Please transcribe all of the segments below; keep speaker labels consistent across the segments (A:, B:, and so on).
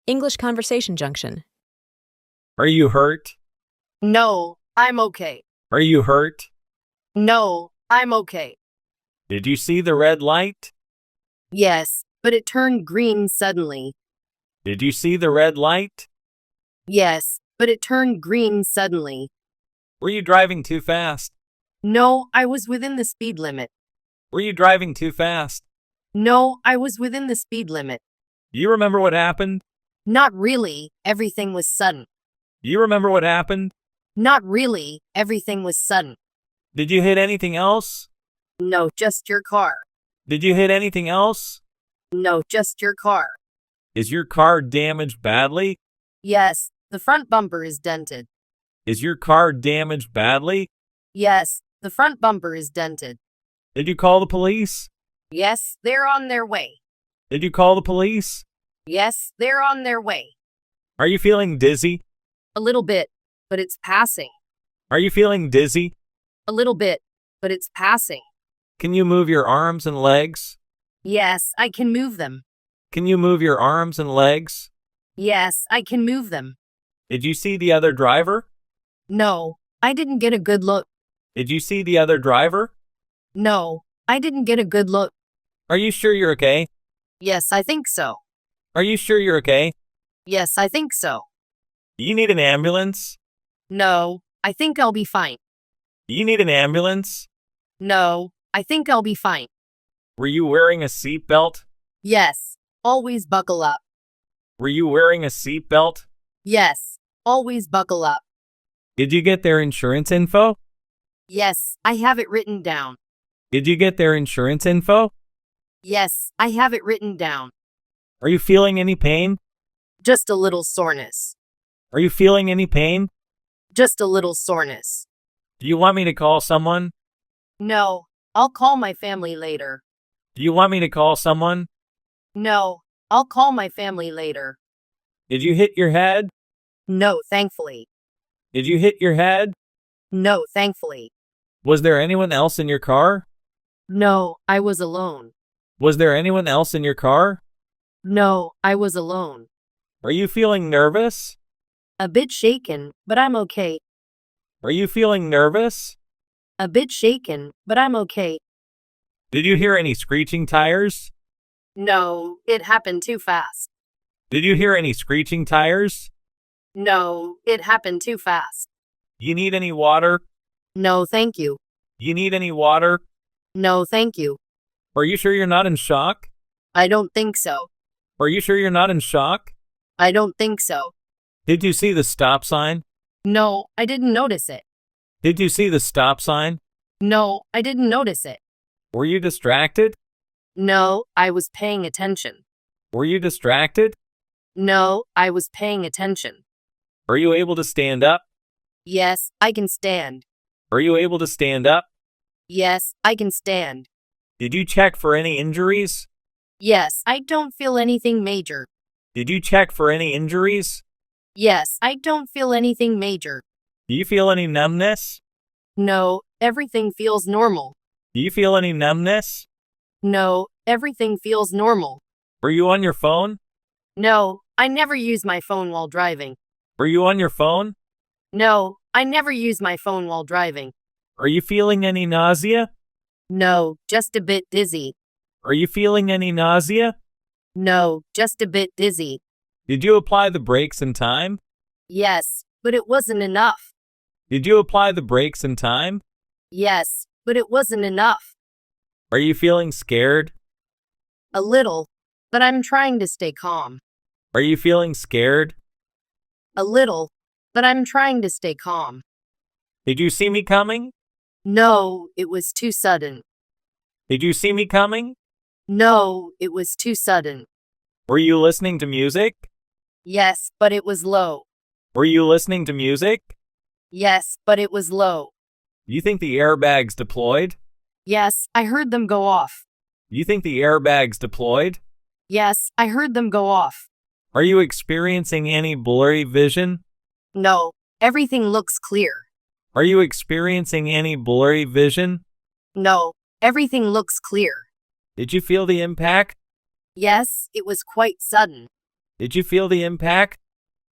A: English Conversation Junction.
B: Are you hurt?
C: No, I'm okay.
B: Are you hurt?
C: No, I'm okay.
B: Did you see the red light?
C: Yes, but it turned green suddenly.
B: Did you see the red light?
C: Yes, but it turned green suddenly.
B: Were you driving too fast?
C: No, I was within the speed limit.
B: Were you driving too fast?
C: No, I was within the speed limit.
B: Do you remember what happened?
C: Not really, everything was sudden.
B: Do you remember what happened?
C: Not really, everything was sudden.
B: Did you hit anything else?
C: No, just your car.
B: Did you hit anything else?
C: No, just your car.
B: Is your car damaged badly?
C: Yes, the front bumper is dented.
B: Is your car damaged badly?
C: Yes, the front bumper is dented.
B: Did you call the police?
C: Yes, they're on their way.
B: Did you call the police?
C: Yes, they're on their way.
B: Are you feeling dizzy?
C: A little bit, but it's passing.
B: Are you feeling dizzy?
C: A little bit, but it's passing.
B: Can you move your arms and legs?
C: Yes, I can move them.
B: Can you move your arms and legs?
C: Yes, I can move them.
B: Did you see the other driver?
C: No, I didn't get a good look.
B: Did you see the other driver?
C: No, I didn't get a good look.
B: Are you sure you're okay?
C: Yes, I think so.
B: Are you sure you're okay?
C: Yes, I think so.
B: Do you need an ambulance?
C: No, I think I'll be fine.
B: Do you need an ambulance?
C: No, I think I'll be fine.
B: Were you wearing a seatbelt?
C: Yes, always buckle up.
B: Were you wearing a seatbelt?
C: Yes, always buckle up.
B: Did you get their insurance info?
C: Yes, I have it written down.
B: Did you get their insurance info?
C: Yes, I have it written down.
B: Are you feeling any pain?
C: Just a little soreness.
B: Are you feeling any pain?
C: Just a little soreness.
B: Do you want me to call someone?
C: No, I'll call my family later.
B: Do you want me to call someone?
C: No, I'll call my family later.
B: Did you hit your head?
C: No, thankfully.
B: Did you hit your head?
C: No, thankfully.
B: Was there anyone else in your car?
C: No, I was alone.
B: Was there anyone else in your car?
C: No, I was alone.
B: Are you feeling nervous?
C: A bit shaken, but I'm okay.
B: Are you feeling nervous?
C: A bit shaken, but I'm okay.
B: Did you hear any screeching tires?
C: No, it happened too fast.
B: Did you hear any screeching tires?
C: No, it happened too fast.
B: You need any water?
C: No, thank you.
B: You need any water?
C: No, thank you.
B: Are you sure you're not in shock?
C: I don't think so.
B: Are you sure you're not in shock?
C: I don't think so.
B: Did you see the stop sign?
C: No, I didn't notice it.
B: Did you see the stop sign?
C: No, I didn't notice it.
B: Were you distracted?
C: No, I was paying attention.
B: Were you distracted?
C: No, I was paying attention.
B: Are you able to stand up?
C: Yes, I can stand.
B: Are you able to stand up?
C: Yes, I can stand.
B: Did you check for any injuries?
C: Yes, I don't feel anything major.
B: Did you check for any injuries?
C: Yes, I don't feel anything major.
B: Do you feel any numbness?
C: No, everything feels normal.
B: Do you feel any numbness?
C: No, everything feels normal.
B: Were you on your phone?
C: No, I never use my phone while driving.
B: Were you on your phone?
C: No, I never use my phone while driving.
B: Are you feeling any nausea?
C: No, just a bit dizzy.
B: Are you feeling any nausea?
C: No, just a bit dizzy.
B: Did you apply the brakes in time?
C: Yes, but it wasn't enough.
B: Did you apply the brakes in time?
C: Yes, but it wasn't enough.
B: Are you feeling scared?
C: A little, but I'm trying to stay calm.
B: Are you feeling scared?
C: A little, but I'm trying to stay calm.
B: Did you see me coming?
C: No, it was too sudden.
B: Did you see me coming?
C: No, it was too sudden.
B: Were you listening to music?
C: Yes, but it was low.
B: Were you listening to music?
C: Yes, but it was low.
B: You think the airbags deployed?
C: Yes, I heard them go off.
B: You think the airbags deployed?
C: Yes, I heard them go off.
B: Are you experiencing any blurry vision?
C: No, everything looks clear.
B: Are you experiencing any blurry vision?
C: No, everything looks clear.
B: Did you feel the impact?
C: Yes, it was quite sudden.
B: Did you feel the impact?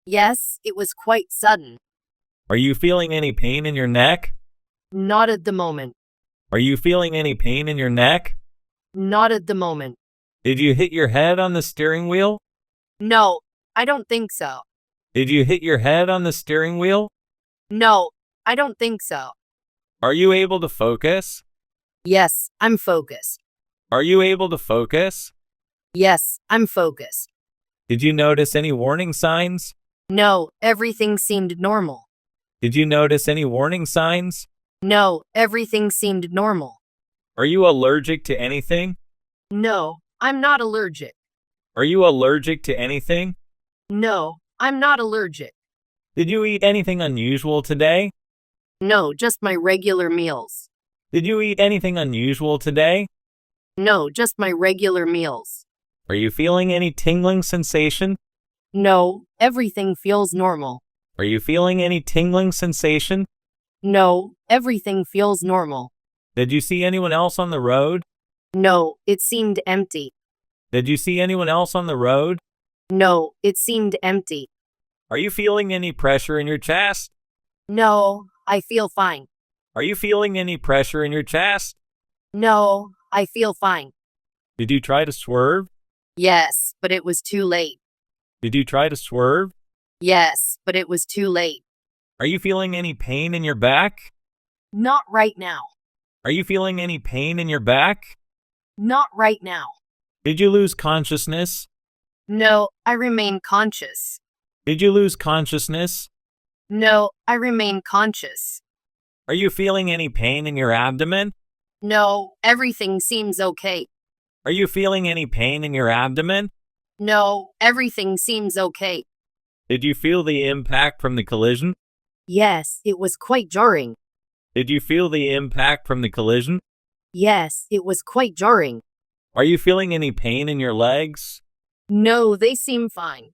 C: Yes, it was quite sudden.
B: Are you feeling any pain in your neck?
C: Not at the moment.
B: Are you feeling any pain in your neck?
C: Not at the moment.
B: Did you hit your head on the steering wheel?
C: No, I don't think so.
B: Did you hit your head on the steering wheel?
C: No, I don't think so.
B: Are you able to focus?
C: Yes, I'm focused.
B: Are you able to focus?
C: Yes, I'm focused.
B: Did you notice any warning signs?
C: No, everything seemed normal.
B: Did you notice any warning signs?
C: No, everything seemed normal.
B: Are you allergic to anything?
C: No, I'm not allergic.
B: Are you allergic to anything?
C: No, I'm not allergic.
B: Did you eat anything unusual today?
C: No, just my regular meals.
B: Did you eat anything unusual today?
C: No, just my regular meals.
B: Are you feeling any tingling sensation?
C: No, everything feels normal.
B: Are you feeling any tingling sensation?
C: No, everything feels normal.
B: Did you see anyone else on the road?
C: No, it seemed empty.
B: Did you see anyone else on the road?
C: No, it seemed empty.
B: Are you feeling any pressure in your chest?
C: No, I feel fine.
B: Are you feeling any pressure in your chest?
C: No, I feel fine.
B: Did you try to swerve?
C: Yes, but it was too late.
B: Did you try to swerve?
C: Yes, but it was too late.
B: Are you feeling any pain in your back?
C: Not right now.
B: Are you feeling any pain in your back?
C: Not right now.
B: Did you lose consciousness?
C: No, I remain conscious.
B: Did you lose consciousness?
C: No, I remain conscious.
B: Are you feeling any pain in your abdomen?
C: No, everything seems okay.
B: Are you feeling any pain in your abdomen?
C: No, everything seems okay.
B: Did you feel the impact from the collision?
C: Yes, it was quite jarring.
B: Did you feel the impact from the collision?
C: Yes, it was quite jarring.
B: Are you feeling any pain in your legs?
C: No, they seem fine.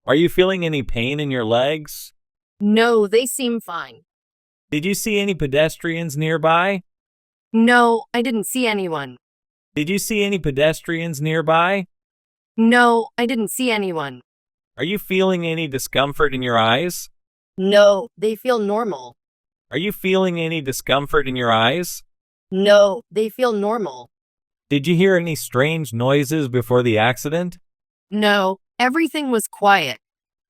B: Are you feeling any pain in your legs?
C: No, they seem fine.
B: Did you see any pedestrians nearby?
C: No, I didn't see anyone.
B: Did you see any pedestrians nearby?
C: No, I didn't see anyone.
B: Are you feeling any discomfort in your eyes?
C: No, they feel normal.
B: Are you feeling any discomfort in your eyes?
C: No, they feel normal.
B: Did you hear any strange noises before the accident?
C: No, everything was quiet.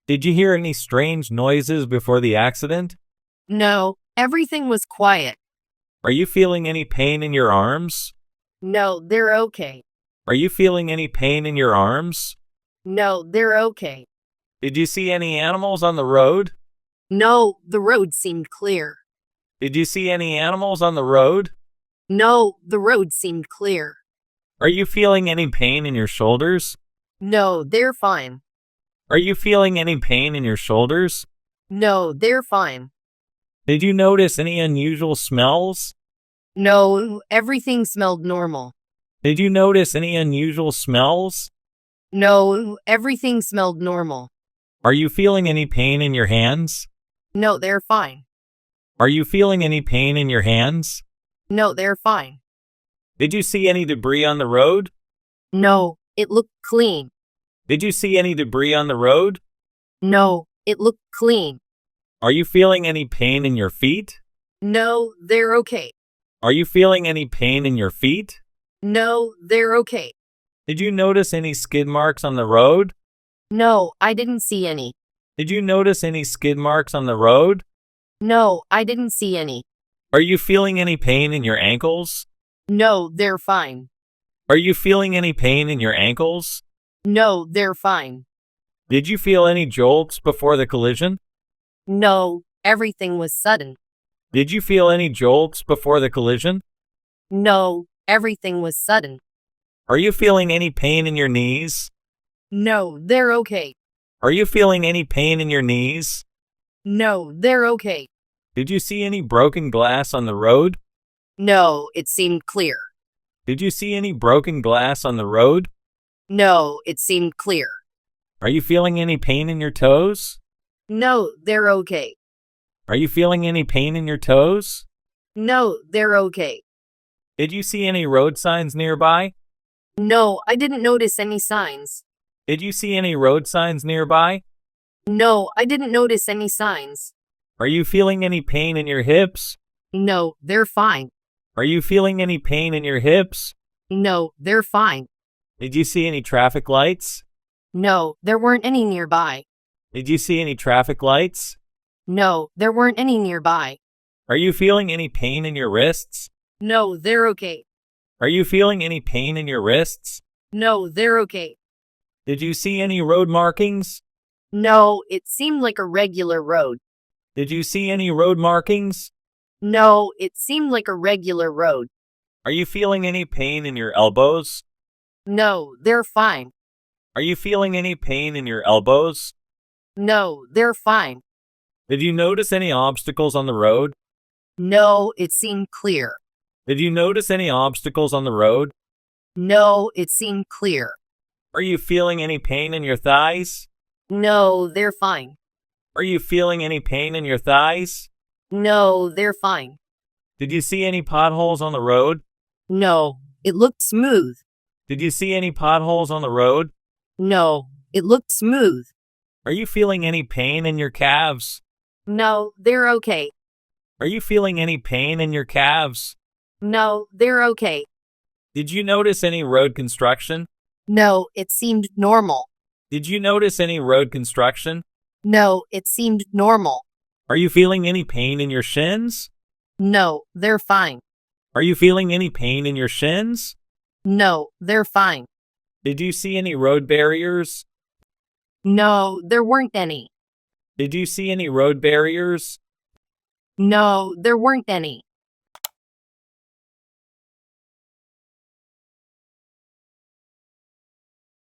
B: Did you hear any strange noises before the accident?
C: No, everything was quiet.
B: Are you feeling any pain in your arms?
C: No, they're okay.
B: Are you feeling any pain in your arms?
C: No, they're okay.
B: Did you see any animals on the road?
C: No, the road seemed clear.
B: Did you see any animals on the road?
C: No, the road seemed clear.
B: Are you feeling any pain in your shoulders?
C: No, they're fine.
B: Are you feeling any pain in your shoulders?
C: No, they're fine.
B: Did you notice any unusual smells?
C: No, everything smelled normal.
B: Did you notice any unusual smells?
C: No, everything smelled normal.
B: Are you feeling any pain in your hands?
C: No, they're fine.
B: Are you feeling any pain in your hands?
C: No, they're fine.
B: Did you see any debris on the road?
C: No, it looked clean.
B: Did you see any debris on the road?
C: No, it looked clean.
B: Are you feeling any pain in your feet?
C: No, they're okay.
B: Are you feeling any pain in your feet?
C: No, they're okay.
B: Did you notice any skid marks on the road?
C: No, I didn't see any.
B: Did you notice any skid marks on the road?
C: No, I didn't see any.
B: Are you feeling any pain in your ankles?
C: No, they're fine.
B: Are you feeling any pain in your ankles?
C: No, they're fine.
B: Did you feel any jolts before the collision?
C: No, everything was sudden.
B: Did you feel any jolts before the collision?
C: No, everything was sudden.
B: Are you feeling any pain in your knees?
C: No, they're okay.
B: Are you feeling any pain in your knees?
C: No, they're okay.
B: Did you see any broken glass on the road?
C: No, it seemed clear.
B: Did you see any broken glass on the road?
C: No, it seemed clear.
B: Are you feeling any pain in your toes?
C: No, they're okay.
B: Are you feeling any pain in your toes?
C: No, they're okay.
B: Did you see any road signs nearby?
C: No, I didn't notice any signs.
B: Did you see any road signs nearby?
C: No, I didn't notice any signs.
B: Are you feeling any pain in your hips?
C: No, they're fine.
B: Are you feeling any pain in your hips?
C: No, they're fine.
B: Did you see any traffic lights?
C: No, there weren't any nearby.
B: Did you see any traffic lights?
C: No, there weren't any nearby.
B: Are you feeling any pain in your wrists?
C: No, they're okay.
B: Are you feeling any pain in your wrists?
C: No, they're okay.
B: Did you see any road markings?
C: No, it seemed like a regular road.
B: Did you see any road markings?
C: No, it seemed like a regular road.
B: Are you feeling any pain in your elbows?
C: No, they're fine.
B: Are you feeling any pain in your elbows?
C: No, they're fine.
B: Did you notice any obstacles on the road?
C: No, it seemed clear.
B: Did you notice any obstacles on the road?
C: No, it seemed clear.
B: Are you feeling any pain in your thighs?
C: No, they're fine.
B: Are you feeling any pain in your thighs?
C: No, they're fine.
B: Did you see any potholes on the road?
C: No, it looked smooth.
B: Did you see any potholes on the road?
C: No, it looked smooth.
B: Are you feeling any pain in your calves?
C: No, they're okay.
B: Are you feeling any pain in your calves?
C: No, they're okay.
B: Did you notice any road construction?
C: No, it seemed normal.
B: Did you notice any road construction?
C: No, it seemed normal.
B: Are you feeling any pain in your shins?
C: No, they're fine.
B: Are you feeling any pain in your shins?
C: No, they're fine.
B: Did you see any road barriers?
C: No, there weren't any.
B: Did you see any road barriers?
C: No, there weren't any.